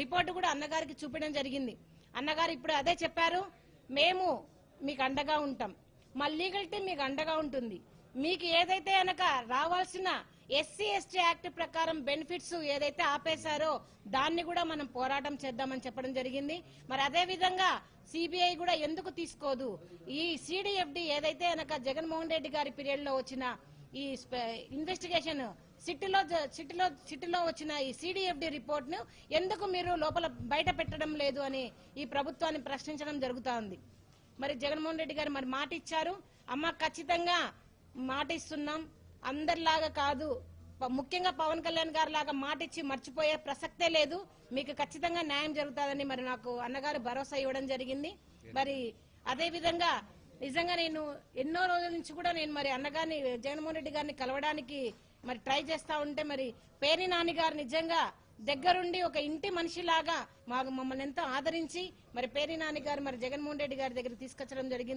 Report కూడా అన్నగారికి చూపించడం జరిగింది. అన్నగారు ఇప్పుడు అదే చెప్పారు, మేము మీకు అండగా ఉంటాం, మా లీగల్ టీం మీకు అండగా ఉంటుంది, మీకు ఏదైతే అనక రావాల్సిన ఎస్సీ ఎస్టీ యాక్ట్ ప్రకారం బెనిఫిట్స్ ఏదైతే ఆపేశారో దాన్ని కూడా మనం పోరాటం చేద్దామని చెప్పడం జరిగింది. మరి అదే విధంగా సిబిఐ కూడా ఎందుకు తీసుకోదు, ఈ సిడిఎఫ్డి ఏదైతే అనక జగన్మోహన్ రెడ్డి గారి పీరియడ్ లో వచ్చిన ఈ ఇన్వెస్టిగేషన్ సిటీలో వచ్చిన ఈ సిడిఎఫ్డి రిపోర్ట్ ను ఎందుకు మీరు లోపల బయట పెట్టడం లేదు అని ఈ ప్రభుత్వాన్ని ప్రశ్నించడం జరుగుతా ఉంది. మరి జగన్మోహన్ రెడ్డి గారు మరి మాట ఇచ్చారు, అమ్మ ఖచ్చితంగా మాట ఇస్తున్నాం, అందరిలాగా కాదు, ముఖ్యంగా పవన్ కళ్యాణ్ గారి లాగా మాట ఇచ్చి మర్చిపోయే ప్రసక్తే లేదు, మీకు ఖచ్చితంగా న్యాయం జరుగుతుందని మరి నాకు అన్నగారు భరోసా ఇవ్వడం జరిగింది. మరి అదే విధంగా నిజంగా నేను ఎన్నో రోజుల నుంచి కూడా నేను మరి అన్నగారిని జగన్మోహన్ రెడ్డి గారిని కలవడానికి మరి ట్రై చేస్తా ఉంటే మరి పేర్ని నాని గారు నిజంగా దగ్గరుండి ఒక ఇంటి మనిషిలాగా మమ్మల్ని ఎంతో ఆదరించి మరి పేర్ని నాని గారు మరి జగన్మోహన్ రెడ్డి గారి దగ్గర తీసుకొచ్చడం జరిగింది.